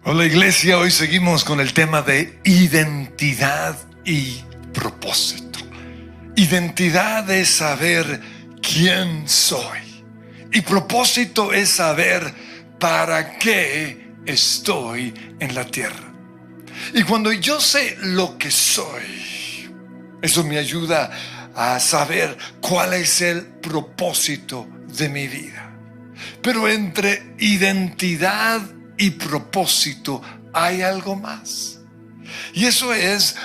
Hola iglesia, hoy seguimos con el tema de identidad y propósito. Identidad es saber quién soy y propósito es saber para qué estoy en la tierra. Y cuando yo sé lo que soy, eso me ayuda a saber cuál es el propósito de mi vida. Pero entre identidad y propósito hay algo más. Y eso es,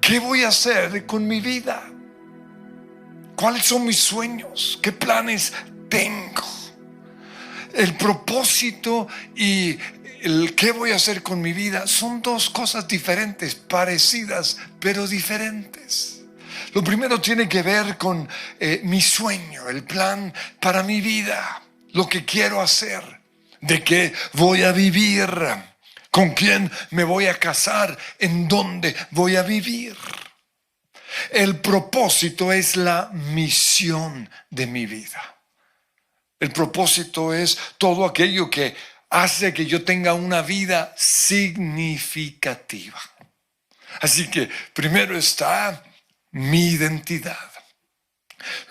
¿qué voy a hacer con mi vida? ¿Cuáles son mis sueños? ¿Qué planes tengo? El propósito y el qué voy a hacer con mi vida son dos cosas diferentes, parecidas, pero diferentes. Lo primero tiene que ver con mi sueño, el plan para mi vida, lo que quiero hacer, de qué voy a vivir, con quién me voy a casar, en dónde voy a vivir. El propósito es la misión de mi vida. El propósito es todo aquello que hace que yo tenga una vida significativa. Así que primero está mi identidad.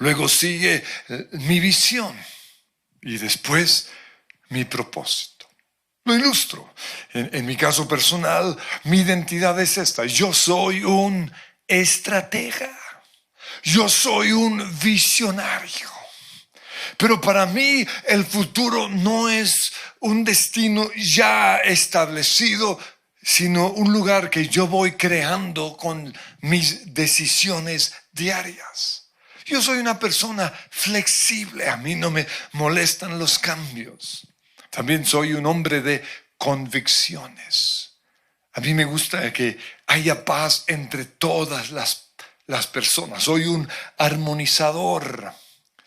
Luego sigue mi visión. Y después mi propósito. Lo ilustro. En mi caso personal, mi identidad es esta. Yo soy un estratega. Yo soy un visionario. Pero para mí el futuro no es un destino ya establecido, sino un lugar que yo voy creando con mis decisiones diarias. Yo soy una persona flexible, a mí no me molestan los cambios. También soy un hombre de convicciones. A mí me gusta que haya paz entre todas las personas. Soy un armonizador.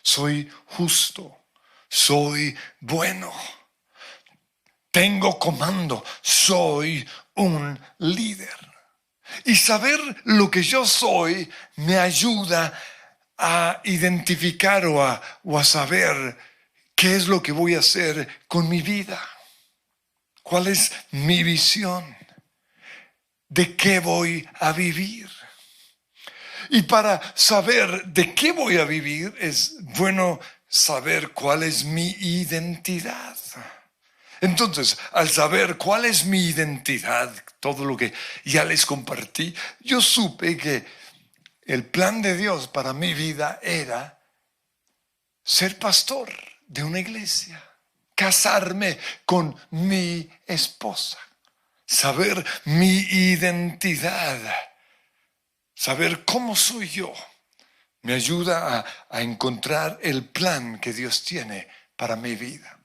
Soy justo, soy bueno, tengo comando, soy un líder. Y saber lo que yo soy me ayuda a identificar o a saber qué es lo que voy a hacer con mi vida. ¿Cuál es mi visión? ¿De qué voy a vivir? Y para saber de qué voy a vivir, es bueno saber cuál es mi identidad. Entonces, al saber cuál es mi identidad, todo lo que ya les compartí, yo supe que el plan de Dios para mi vida era ser pastor de una iglesia, casarme con mi esposa, saber mi identidad. Saber cómo soy yo me ayuda a encontrar el plan que Dios tiene para mi vida.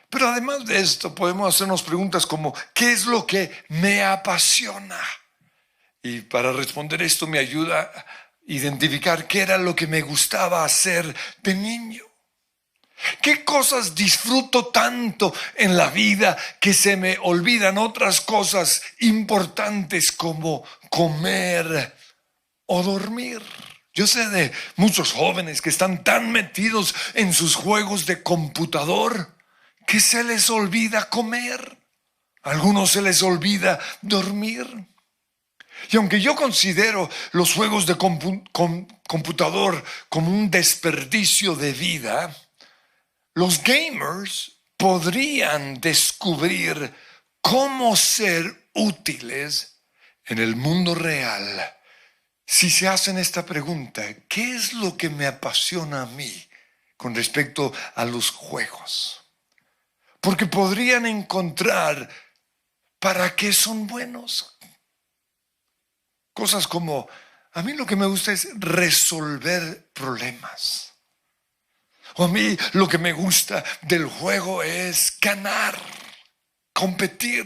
Pero además de esto podemos hacernos preguntas como ¿qué es lo que me apasiona? Y para responder esto me ayuda a identificar qué era lo que me gustaba hacer de niño. ¿Qué cosas disfruto tanto en la vida que se me olvidan otras cosas importantes como comer o dormir? Yo sé de muchos jóvenes que están tan metidos en sus juegos de computador que se les olvida comer. A algunos se les olvida dormir. Y aunque yo considero los juegos de computador como un desperdicio de vida, los gamers podrían descubrir cómo ser útiles en el mundo real. Si se hacen esta pregunta, ¿qué es lo que me apasiona a mí con respecto a los juegos? Porque podrían encontrar para qué son buenos. Cosas como, a mí lo que me gusta es resolver problemas. O a mí lo que me gusta del juego es ganar, competir.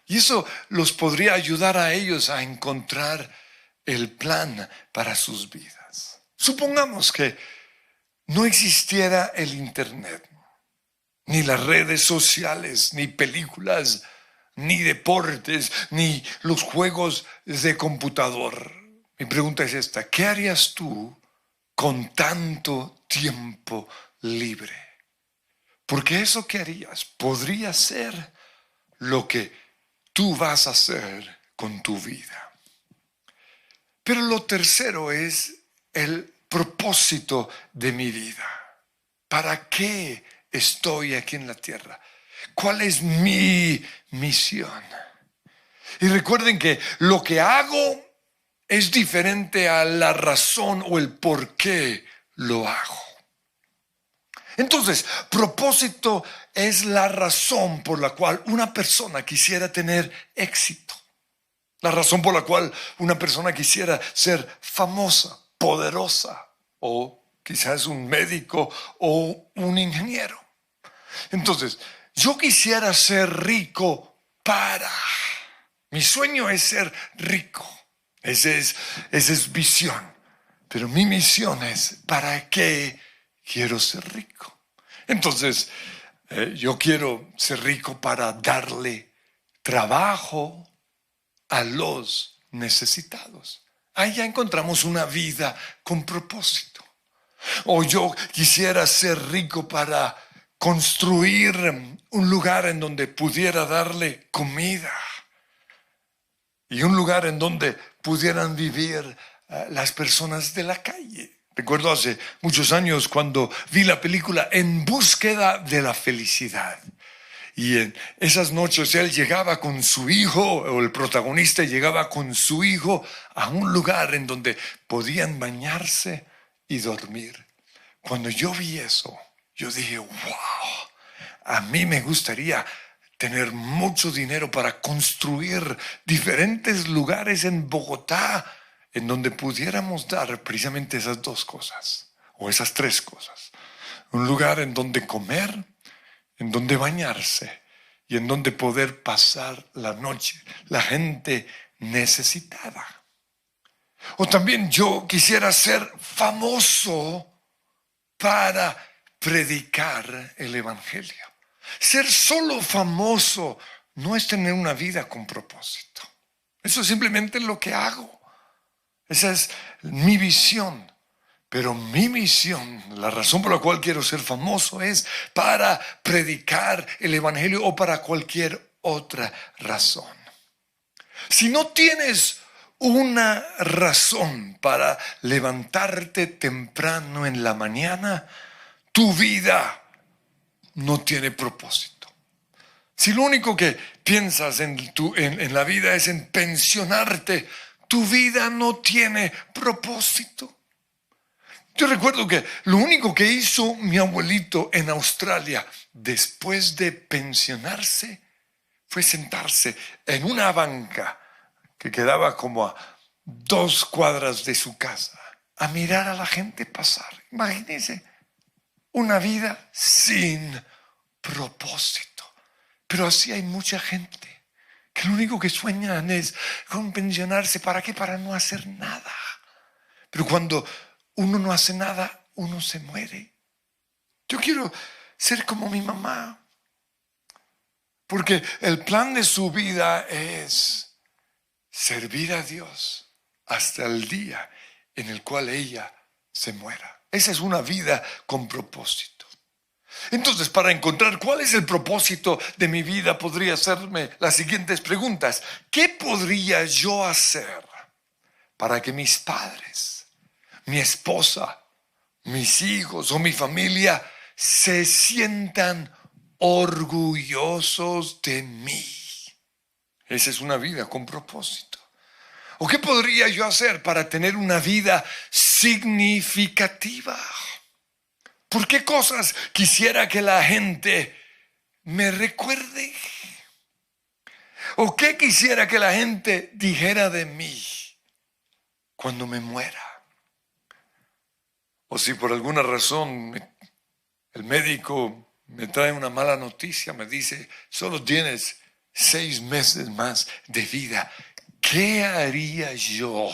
Y eso los podría ayudar a ellos a encontrar el plan para sus vidas. Supongamos que no existiera el internet, ni las redes sociales, ni películas, ni deportes, ni los juegos de computador. Mi pregunta es esta: ¿qué harías tú con tanto tiempo libre? Porque eso que harías podría ser lo que tú vas a hacer con tu vida. Pero lo tercero es el propósito de mi vida. ¿Para qué estoy aquí en la tierra? ¿Cuál es mi misión? Y recuerden que lo que hago es diferente a la razón o el por qué lo hago. Entonces, propósito es la razón por la cual una persona quisiera tener éxito. La razón por la cual una persona quisiera ser famosa, poderosa, o quizás un médico o un ingeniero. Entonces, yo quisiera ser rico para... Mi sueño es ser rico. Esa es visión. Pero mi misión es, ¿para qué quiero ser rico? Entonces, yo quiero ser rico para darle trabajo a los necesitados. Ahí ya encontramos una vida con propósito. O yo quisiera ser rico para construir un lugar en donde pudiera darle comida y un lugar en donde pudieran vivir las personas de la calle. Recuerdo hace muchos años cuando vi la película En búsqueda de la felicidad. Y en esas noches él llegaba con su hijo, o el protagonista llegaba con su hijo a un lugar en donde podían bañarse y dormir. Cuando yo vi eso, yo dije, wow, a mí me gustaría tener mucho dinero para construir diferentes lugares en Bogotá en donde pudiéramos dar precisamente esas dos cosas, o esas tres cosas. Un lugar en donde comer, en donde bañarse y en donde poder pasar la noche, la gente necesitada. O también yo quisiera ser famoso para predicar el evangelio. Ser solo famoso no es tener una vida con propósito. Eso es simplemente lo que hago. Esa es mi visión. Pero mi misión, la razón por la cual quiero ser famoso es para predicar el evangelio o para cualquier otra razón. Si no tienes una razón para levantarte temprano en la mañana, tu vida no tiene propósito. Si lo único que piensas en la vida es en pensionarte, tu vida no tiene propósito. Yo recuerdo que lo único que hizo mi abuelito en Australia después de pensionarse fue sentarse en una banca que quedaba como a 2 cuadras de su casa a mirar a la gente pasar. Imagínense, una vida sin propósito. Pero así hay mucha gente que lo único que sueñan es con pensionarse. ¿Para qué? Para no hacer nada. Pero cuando uno no hace nada, uno se muere. Yo quiero ser como mi mamá, porque el plan de su vida es servir a Dios hasta el día en el cual ella se muera. Esa es una vida con propósito. Entonces, para encontrar cuál es el propósito de mi vida, podría hacerme las siguientes preguntas. ¿Qué podría yo hacer para que mis padres, mi esposa, mis hijos o mi familia se sientan orgullosos de mí? Esa es una vida con propósito. ¿O qué podría yo hacer para tener una vida significativa? ¿Por qué cosas quisiera que la gente me recuerde? ¿O qué quisiera que la gente dijera de mí cuando me muera? O si por alguna razón el médico me trae una mala noticia, me dice, solo tienes 6 meses más de vida. ¿Qué haría yo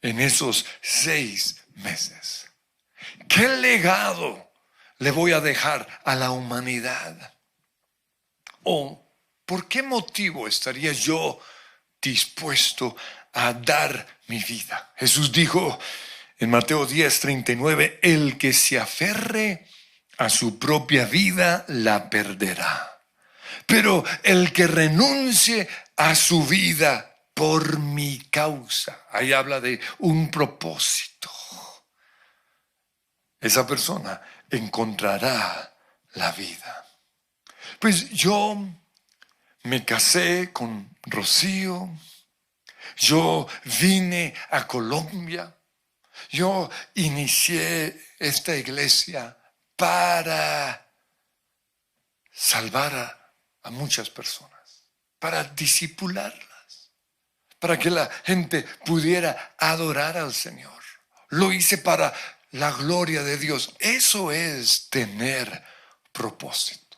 en esos 6 meses? ¿Qué legado le voy a dejar a la humanidad? ¿O por qué motivo estaría yo dispuesto a dar mi vida? Jesús dijo en Mateo 10:39, el que se aferre a su propia vida la perderá. pero el que renuncie a su vida por mi causa, ahí habla de un propósito, esa persona encontrará la vida. Pues yo me casé con Rocío, yo vine a Colombia, yo inicié esta iglesia para salvar a muchas personas, para discipularlas, para que la gente pudiera adorar al Señor. Lo hice para la gloria de Dios. Eso es tener propósito.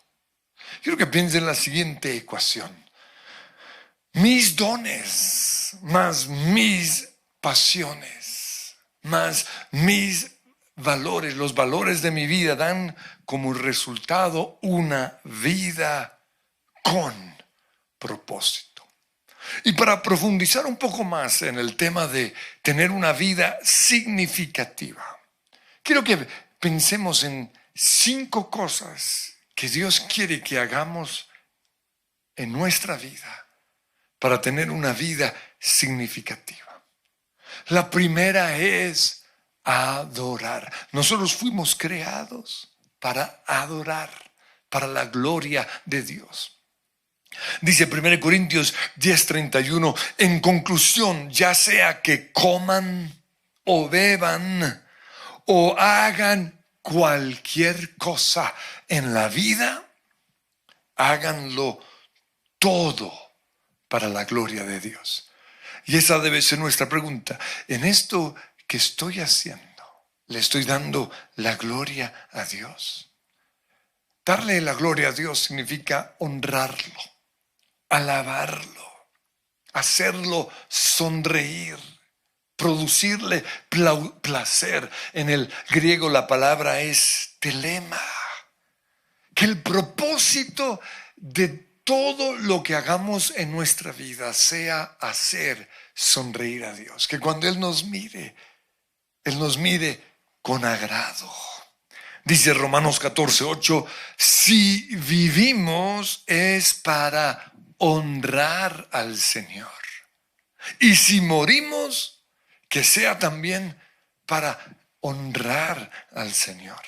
Quiero que piensen en la siguiente ecuación. Mis dones más mis pasiones, más mis valores, los valores de mi vida dan como resultado una vida con propósito. Y para profundizar un poco más en el tema de tener una vida significativa, quiero que pensemos en 5 cosas que Dios quiere que hagamos en nuestra vida para tener una vida significativa. La primera es adorar. Nosotros fuimos creados para adorar, para la gloria de Dios. Dice 1 Corintios 10:31, en conclusión, ya sea que coman o beban o hagan cualquier cosa en la vida, háganlo todo para la gloria de Dios. Y esa debe ser nuestra pregunta. En esto que estoy haciendo, ¿le estoy dando la gloria a Dios? Darle la gloria a Dios significa honrarlo, alabarlo, hacerlo sonreír, producirle placer. En el griego la palabra es telema. Que el propósito de todo lo que hagamos en nuestra vida sea hacer sonreír a Dios. Que cuando Él nos mire con agrado. Dice Romanos 14:8, si vivimos es para honrar al Señor. Y si morimos, que sea también para honrar al Señor.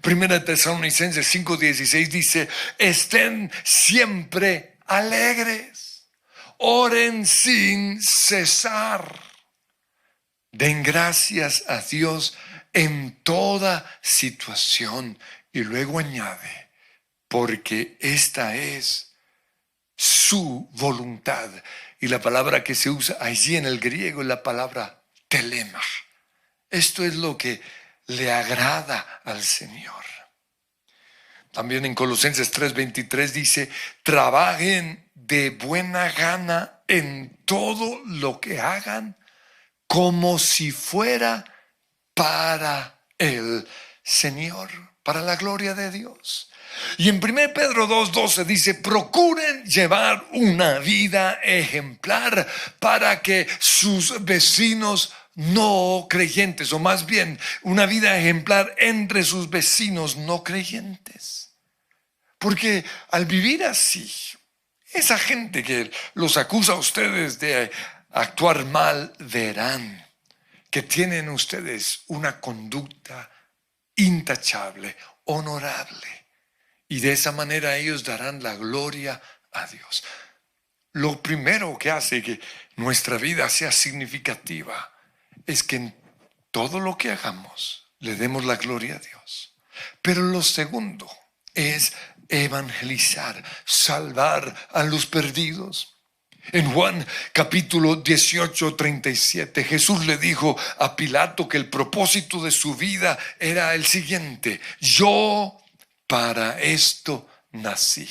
Primera de Tesalonicenses 5:16 dice, estén siempre alegres, oren sin cesar, den gracias a Dios en toda situación. Y luego añade, porque esta es su voluntad. Y la palabra que se usa allí en el griego es la palabra telema. Esto es lo que le agrada al Señor. También en Colosenses 3:23 dice, trabajen de buena gana en todo lo que hagan, como si fuera para el Señor, para la gloria de Dios. Y en 1 Pedro 2:12 dice, procuren llevar una vida ejemplar para que sus vecinos no creyentes, o más bien una vida ejemplar entre sus vecinos no creyentes. Porque al vivir así, esa gente que los acusa a ustedes de actuar mal, verán que tienen ustedes una conducta intachable, honorable. Y de esa manera ellos darán la gloria a Dios. Lo primero que hace que nuestra vida sea significativa es que en todo lo que hagamos le demos la gloria a Dios. Pero lo segundo es evangelizar, salvar a los perdidos. En Juan capítulo 18:37, Jesús le dijo a Pilato que el propósito de su vida era el siguiente: yo para esto nací.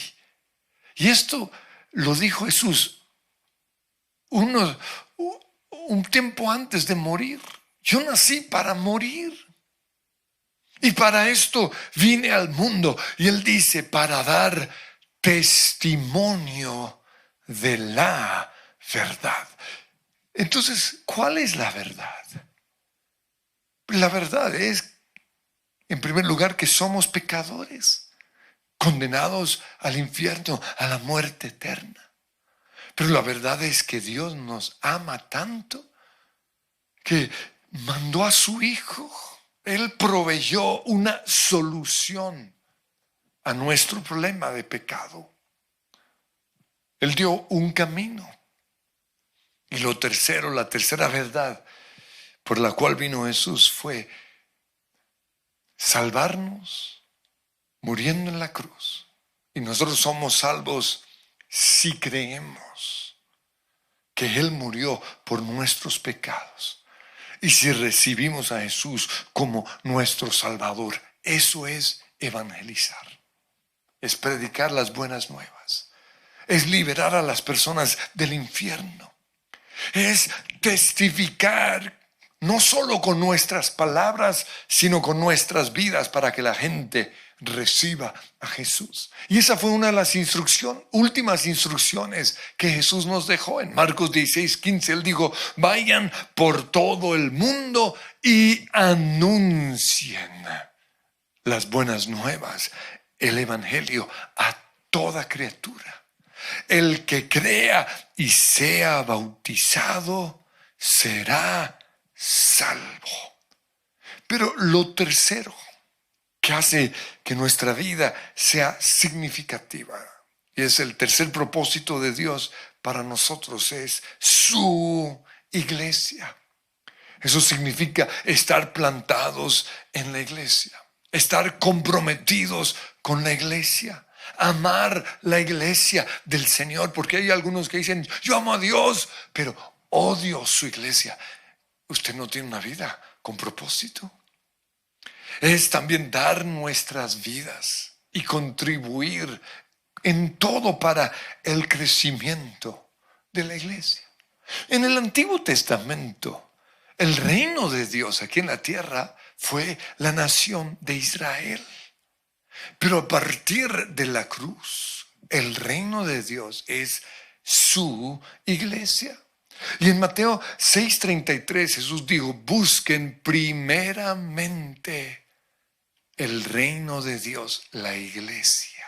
Y esto lo dijo Jesús un tiempo antes de morir. Yo nací para morir. Y para esto vine al mundo. Y Él dice, para dar testimonio de la verdad. Entonces, ¿cuál es la verdad? La verdad es, en primer lugar, que somos pecadores, condenados al infierno, a la muerte eterna. Pero la verdad es que Dios nos ama tanto que mandó a su Hijo. Él proveyó una solución a nuestro problema de pecado. Él dio un camino. Y lo tercero, la tercera verdad por la cual vino Jesús fue salvarnos muriendo en la cruz. Y nosotros somos salvos si creemos que Él murió por nuestros pecados. Y si recibimos a Jesús como nuestro Salvador. Eso es evangelizar. Es predicar las buenas nuevas. Es liberar a las personas del infierno. Es testificar no solo con nuestras palabras, sino con nuestras vidas para que la gente reciba a Jesús. Y esa fue una de las últimas instrucciones que Jesús nos dejó. En Marcos 16:15 Él dijo, vayan por todo el mundo y anuncien las buenas nuevas, el evangelio a toda criatura. El que crea y sea bautizado será salvo. Pero lo tercero que hace que nuestra vida sea significativa, y es el tercer propósito de Dios para nosotros, es su iglesia. Eso significa estar plantados en la iglesia, estar comprometidos con la iglesia. Amar la iglesia del Señor, porque hay algunos que dicen, yo amo a Dios, pero odio su iglesia. Usted no tiene una vida con propósito. Es también dar nuestras vidas y contribuir en todo para el crecimiento de la iglesia. En el Antiguo Testamento, el reino de Dios aquí en la tierra fue la nación de Israel. Pero a partir de la cruz, el reino de Dios es su iglesia. Y en Mateo 6:33 Jesús dijo, busquen primeramente el reino de Dios, la iglesia.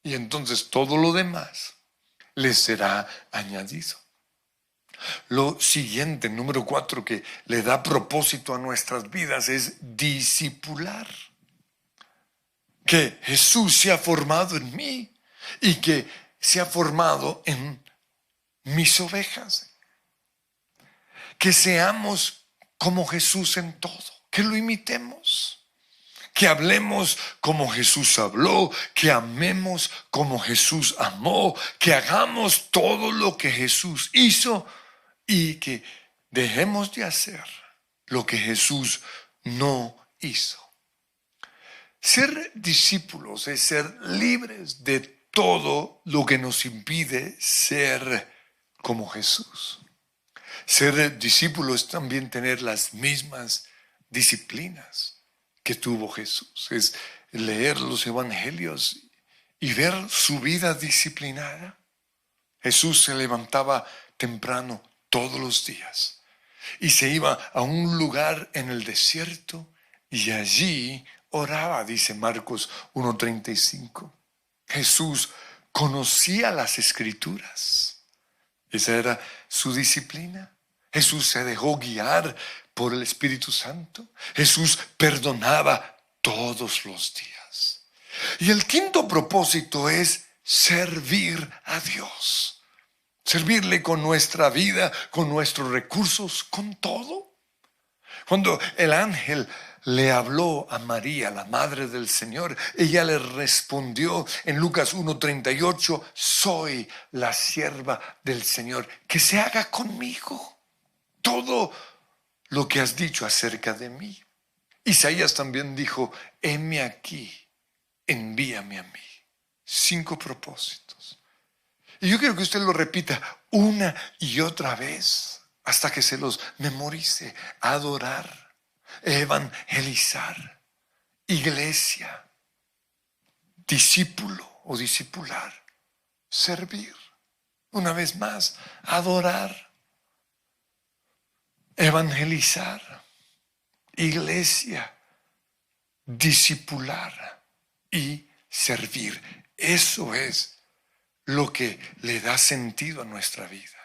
Y entonces todo lo demás les será añadido. Lo siguiente, número 4, que le da propósito a nuestras vidas es discipular. Que Jesús se ha formado en mí y que se ha formado en mis ovejas. Que seamos como Jesús en todo, que lo imitemos, que hablemos como Jesús habló, que amemos como Jesús amó, que hagamos todo lo que Jesús hizo y que dejemos de hacer lo que Jesús no hizo. Ser discípulos es ser libres de todo lo que nos impide ser como Jesús. Ser discípulo es también tener las mismas disciplinas que tuvo Jesús. Es leer los evangelios y ver su vida disciplinada. Jesús se levantaba temprano todos los días y se iba a un lugar en el desierto y allí oraba, dice Marcos 1:35. Jesús conocía las Escrituras. Esa era su disciplina. Jesús se dejó guiar por el Espíritu Santo. Jesús perdonaba todos los días. Y el quinto propósito es servir a Dios. Servirle con nuestra vida, con nuestros recursos, con todo. Cuando el ángel le habló a María, la madre del Señor, ella le respondió en Lucas 1:38, soy la sierva del Señor, que se haga conmigo todo lo que has dicho acerca de mí. Isaías también dijo, heme aquí, envíame a mí. 5 propósitos. Y yo quiero que usted lo repita una y otra vez hasta que se los memorice. Adorar, evangelizar, iglesia, discípulo o discipular, servir. Una vez más, adorar, evangelizar, iglesia, discipular y servir. Eso es lo que le da sentido a nuestra vida.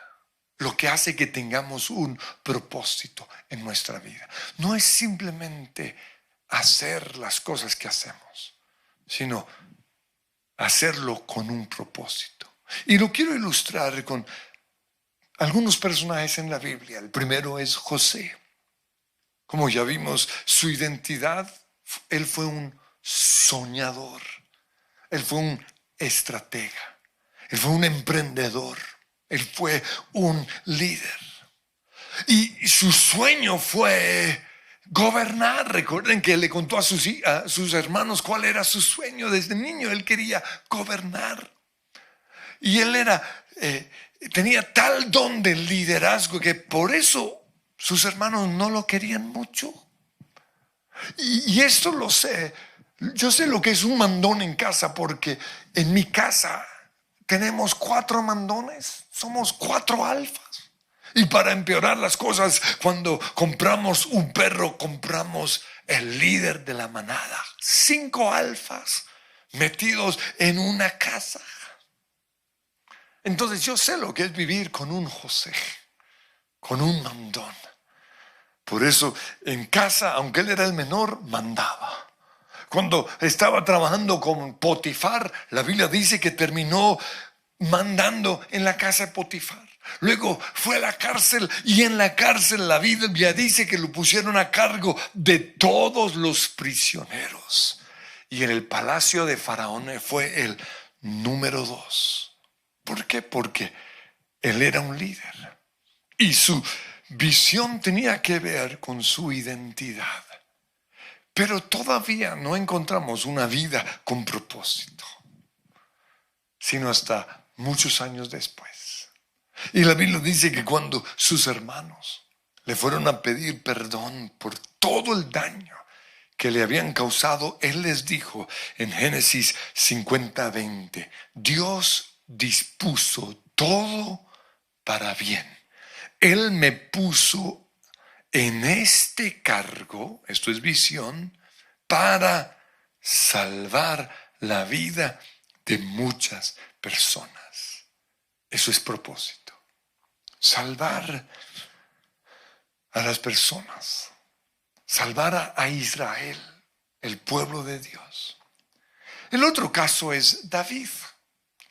Lo que hace que tengamos un propósito en nuestra vida. No es simplemente hacer las cosas que hacemos, sino hacerlo con un propósito. Y lo quiero ilustrar con algunos personajes en la Biblia. El primero es José. Como ya vimos, su identidad, él fue un soñador, él fue un estratega, él fue un emprendedor, él fue un líder. Y su sueño fue gobernar. Recuerden que le contó a sus hermanos cuál era su sueño desde niño. Él quería gobernar. Y él tenía tal don de liderazgo que por eso sus hermanos no lo querían mucho. Y esto lo sé. Yo sé lo que es un mandón en casa, porque en mi casa tenemos 4 mandones. Somos 4 alfas. Y para empeorar las cosas, cuando compramos un perro, compramos el líder de la manada. 5 alfas metidos en una casa. Entonces yo sé lo que es vivir con un José, con un mandón. Por eso en casa, aunque él era el menor, mandaba. Cuando estaba trabajando con Potifar, la Biblia dice que terminó mandando en la casa de Potifar. Luego fue a la cárcel, y en la cárcel la Biblia dice que lo pusieron a cargo de todos los prisioneros. Y en el palacio de Faraón fue el número 2. ¿Por qué? Porque él era un líder. Y su visión tenía que ver con su identidad. Pero todavía no encontramos una vida con propósito, sino hasta muchos años después. Y la Biblia dice que cuando sus hermanos le fueron a pedir perdón por todo el daño que le habían causado, él les dijo en Génesis 50:20, Dios dispuso todo para bien. Él me puso en este cargo, esto es visión, para salvar la vida de muchas personas. Eso es propósito. Salvar a las personas. Salvar a Israel, el pueblo de Dios. El otro caso es David.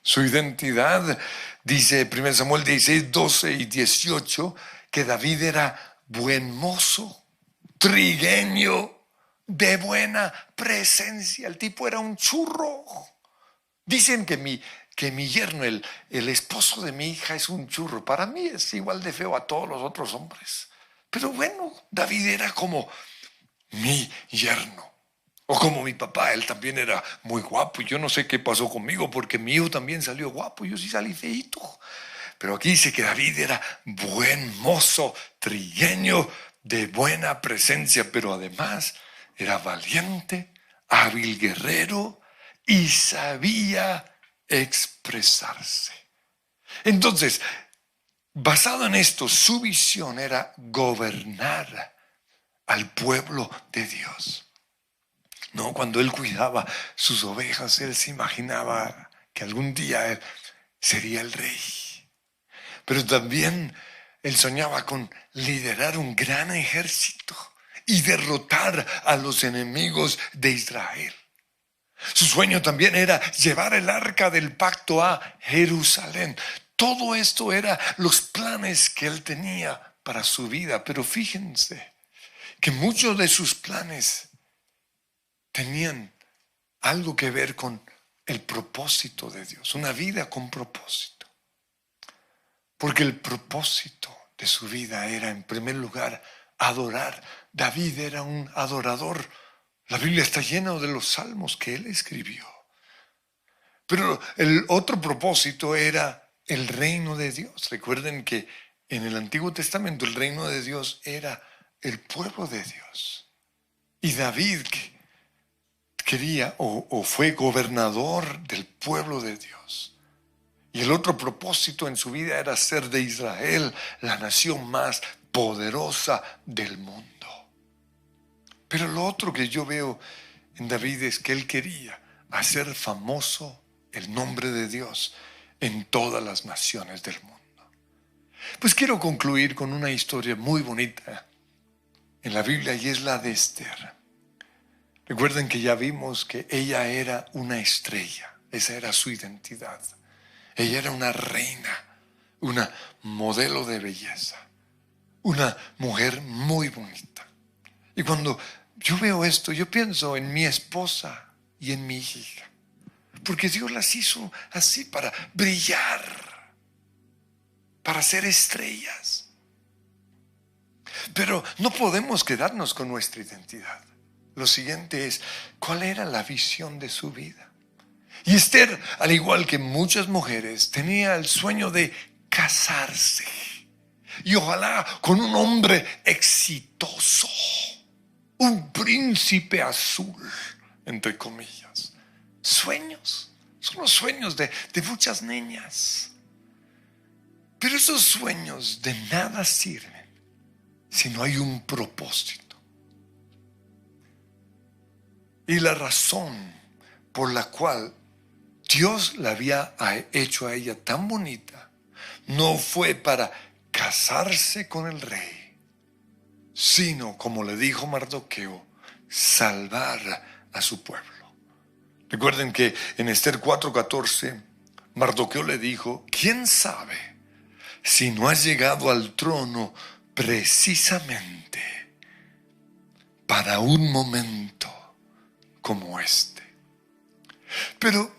Su identidad, dice 1 Samuel 16, 12 y 18, que David era buen mozo, trigueño, de buena presencia. El tipo era un churro. Dicen que mi yerno, el esposo de mi hija, es un churro. Para mí es igual de feo a todos los otros hombres. Pero bueno, David era como mi yerno. O como mi papá, él también era muy guapo. Y yo no sé qué pasó conmigo, porque mi hijo también salió guapo. Yo sí salí feíto. Pero aquí dice que David era buen mozo, trigueño, de buena presencia. Pero además era valiente, hábil guerrero y sabía expresarse. Entonces, basado en esto, su visión era gobernar al pueblo de Dios. No, cuando él cuidaba sus ovejas, él se imaginaba que algún día él sería el rey. Pero también él soñaba con liderar un gran ejército y derrotar a los enemigos de Israel. Su sueño también era llevar el arca del pacto a Jerusalén. Todo esto eran los planes que él tenía para su vida. Pero fíjense que muchos de sus planes tenían algo que ver con el propósito de Dios, una vida con propósito. Porque el propósito de su vida era, en primer lugar, adorar. David era un adorador. La Biblia está llena de los salmos que él escribió. Pero el otro propósito era el reino de Dios. Recuerden que en el Antiguo Testamento el reino de Dios era el pueblo de Dios. Y David quería o fue gobernador del pueblo de Dios. Y el otro propósito en su vida era hacer de Israel la nación más poderosa del mundo. Pero lo otro que yo veo en David es que él quería hacer famoso el nombre de Dios en todas las naciones del mundo. Pues quiero concluir con una historia muy bonita en la Biblia, y es la de Esther. Recuerden que ya vimos que ella era una estrella. Esa era su identidad. Ella era una reina, una modelo de belleza, una mujer muy bonita. Y cuando yo veo esto, yo pienso en mi esposa y en mi hija, porque Dios las hizo así para brillar, para ser estrellas. Pero no podemos quedarnos con nuestra identidad. Lo siguiente es, ¿cuál era la visión de su vida? Y Esther, al igual que muchas mujeres, tenía el sueño de casarse. Y ojalá con un hombre exitoso, un príncipe azul, entre comillas. Sueños, son los sueños de muchas niñas. Pero esos sueños de nada sirven si no hay un propósito. Y la razón por la cual Dios la había hecho a ella tan bonita no fue para casarse con el rey, sino, como le dijo Mardoqueo, salvar a su pueblo. Recuerden que en Esther 4:14, Mardoqueo le dijo: ¿quién sabe si no has llegado al trono precisamente para un momento como este? Pero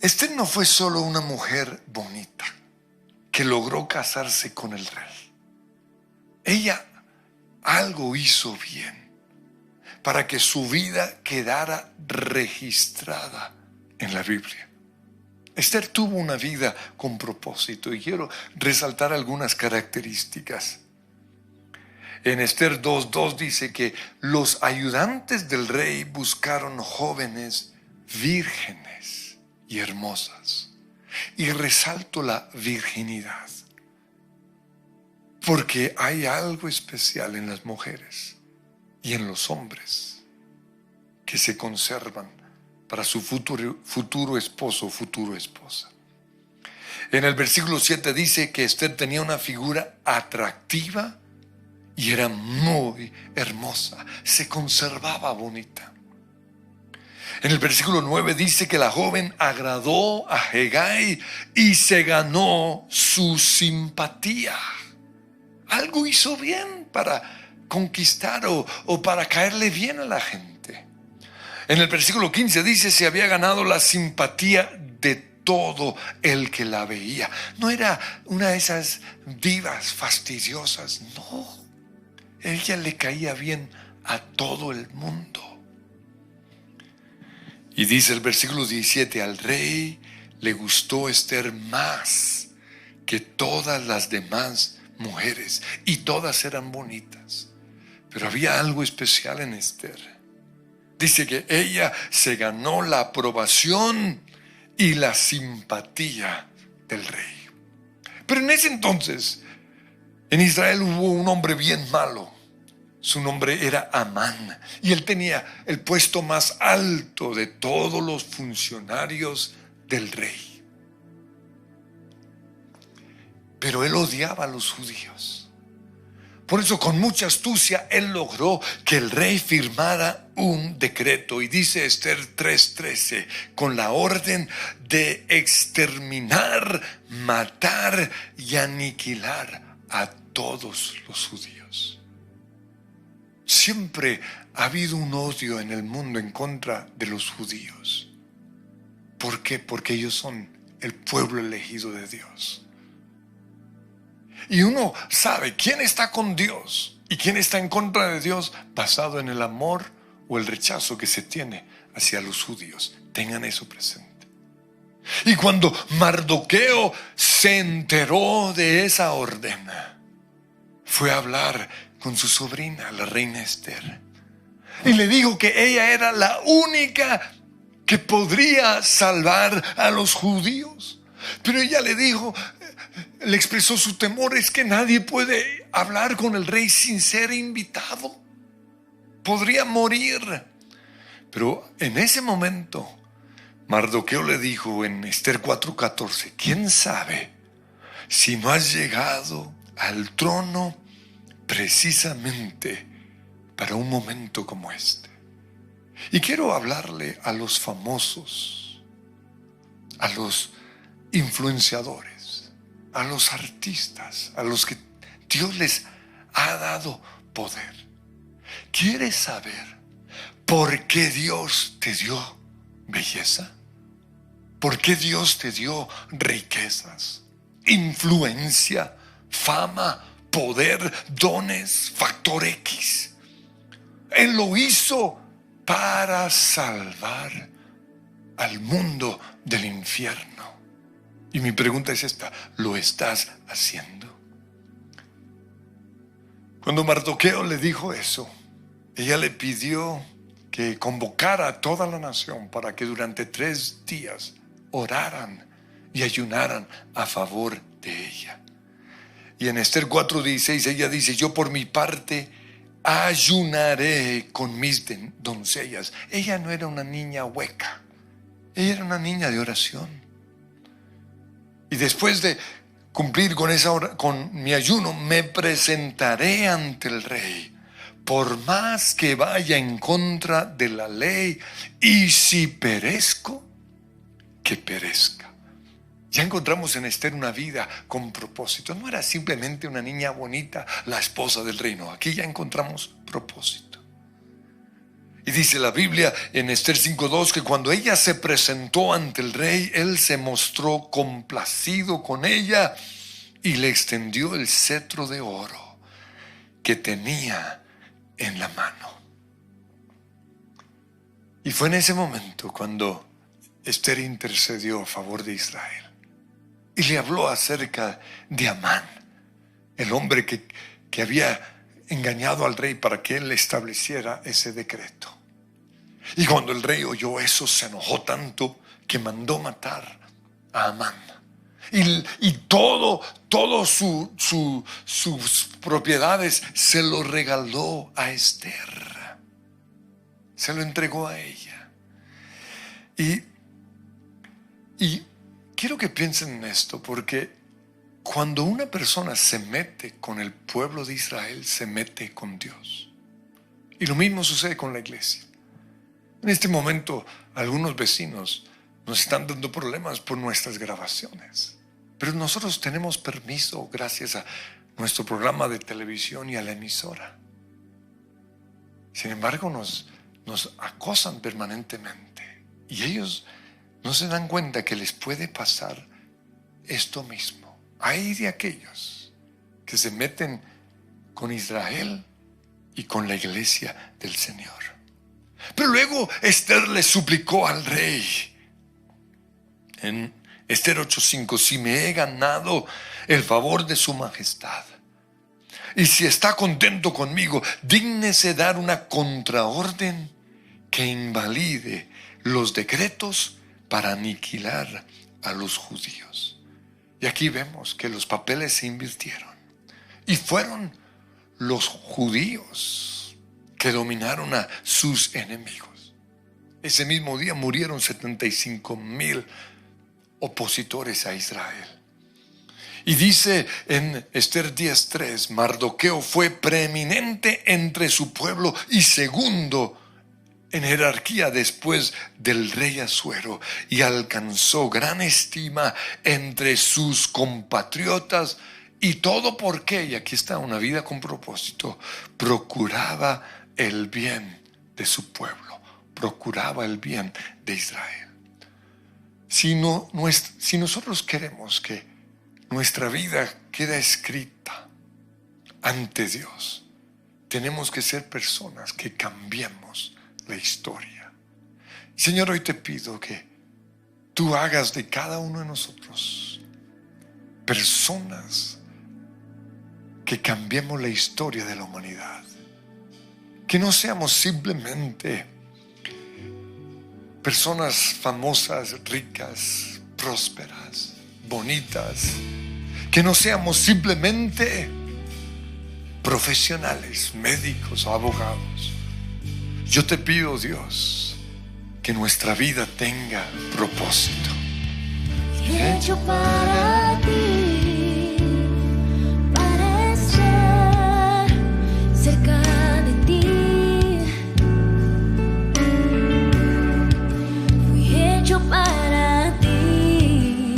Esther no fue solo una mujer bonita que logró casarse con el rey. Ella algo hizo bien para que su vida quedara registrada en la Biblia. Esther tuvo una vida con propósito, y quiero resaltar algunas características. En Esther 2:2 dice que los ayudantes del rey buscaron jóvenes vírgenes y hermosas. Y resalto la virginidad, porque hay algo especial en las mujeres y en los hombres que se conservan para su futuro esposo o futura esposa. En el versículo 7 dice que Esther tenía una figura atractiva y era muy hermosa, se conservaba bonita. En el versículo 9 dice que la joven agradó a Hegai y se ganó su simpatía. Algo hizo bien para conquistar o para caerle bien a la gente. En el versículo 15 dice: se había ganado la simpatía de todo el que la veía. No era una de esas divas fastidiosas, no. Ella le caía bien a todo el mundo. Y dice el versículo 17: al rey le gustó Esther más que todas las demás mujeres, y todas eran bonitas. Pero había algo especial en Esther. Dice que ella se ganó la aprobación y la simpatía del rey. Pero en ese entonces, en Israel hubo un hombre bien malo. Su nombre era Amán, y él tenía el puesto más alto de todos los funcionarios del rey. Pero él odiaba a los judíos. Por eso, con mucha astucia, él logró que el rey firmara un decreto. Y dice Esther 3:13, con la orden de exterminar, matar y aniquilar a todos los judíos. Siempre ha habido un odio en el mundo en contra de los judíos. ¿Por qué? Porque ellos son el pueblo elegido de Dios. Y uno sabe quién está con Dios y quién está en contra de Dios basado en el amor o el rechazo que se tiene hacia los judíos. Tengan eso presente. Y cuando Mardoqueo se enteró de esa orden, fue a hablar con su sobrina, la reina Esther, y le dijo que ella era la única que podría salvar a los judíos. Pero ella le dijo, le expresó su temor: es que nadie puede hablar con el rey sin ser invitado, podría morir. Pero en ese momento, Mardoqueo le dijo en Esther 4:14, ¿quién sabe si no has llegado al trono precisamente para un momento como este? Y quiero hablarle a los famosos, a los influenciadores, a los artistas, a los que Dios les ha dado poder. ¿Quieres saber por qué Dios te dio belleza? ¿Por qué Dios te dio riquezas, influencia, fama, poder, dones, factor X? Él lo hizo para salvar al mundo del infierno. Y mi pregunta es esta: ¿lo estás haciendo? Cuando Mardoqueo le dijo eso, ella le pidió que convocara a toda la nación para que durante 3 días oraran y ayunaran a favor de ella. Y en Esther 4:16 ella dice: yo por mi parte ayunaré con mis doncellas. Ella no era una niña hueca, ella era una niña de oración. Y después de cumplir con mi ayuno, me presentaré ante el rey, por más que vaya en contra de la ley, y si perezco, que perezca. Ya encontramos en Esther una vida con propósito. No era simplemente una niña bonita, la esposa del rey. No, aquí ya encontramos propósito. Y dice la Biblia en Esther 5:2 que cuando ella se presentó ante el rey, él se mostró complacido con ella y le extendió el cetro de oro que tenía en la mano. Y fue en ese momento cuando Esther intercedió a favor de Israel y le habló acerca de Amán, el hombre que había engañado al rey para que él estableciera ese decreto. Y cuando el rey oyó eso, se enojó tanto que mandó matar a Amán. Y todo sus propiedades se lo regaló a Esther. Se lo entregó a ella. Y quiero que piensen en esto, porque cuando una persona se mete con el pueblo de Israel, se mete con Dios. Y lo mismo sucede con la iglesia. En este momento, algunos vecinos nos están dando problemas por nuestras grabaciones. Pero nosotros tenemos permiso gracias a nuestro programa de televisión y a la emisora. Sin embargo, nos acosan permanentemente. Y ellos no se dan cuenta que les puede pasar esto mismo. Hay de aquellos que se meten con Israel y con la iglesia del Señor. Pero luego Esther le suplicó al rey en Esther 8:5: si me he ganado el favor de su majestad y si está contento conmigo, dígnese dar una contraorden que invalide los decretos para aniquilar a los judíos. Y aquí vemos que los papeles se invirtieron y fueron los judíos que dominaron a sus enemigos. Ese mismo día murieron 75,000 opositores a Israel. Y dice en Esther 10:3: Mardoqueo fue preeminente entre su pueblo y segundo en jerarquía después del rey Asuero, y alcanzó gran estima entre sus compatriotas. Y todo porque, y aquí está una vida con propósito, procuraba el bien de su pueblo, procuraba el bien de Israel. Si nosotros queremos que nuestra vida quede escrita ante Dios, tenemos que ser personas que cambiemos la historia. Señor, hoy te pido que tú hagas de cada uno de nosotros personas que cambiemos la historia de la humanidad. Que no seamos simplemente personas famosas, ricas, prósperas, bonitas. Que no seamos simplemente profesionales, médicos o abogados. Yo te pido, Dios, que nuestra vida tenga propósito. Hecho para ti, para estar cerca de ti. Fui hecho para ti,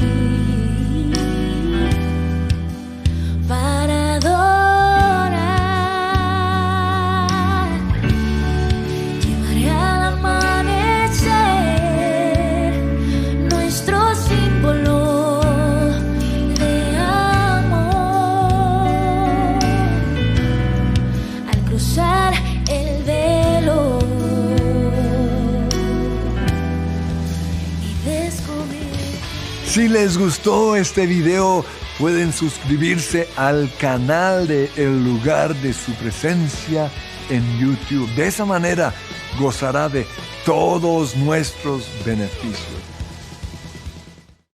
para adorar. Llevaré al amanecer nuestro símbolo de amor. Al cruzar el velo y descubrir. Si les gustó este video, pueden suscribirse al canal de El Lugar de Su Presencia en YouTube. De esa manera gozará de todos nuestros beneficios.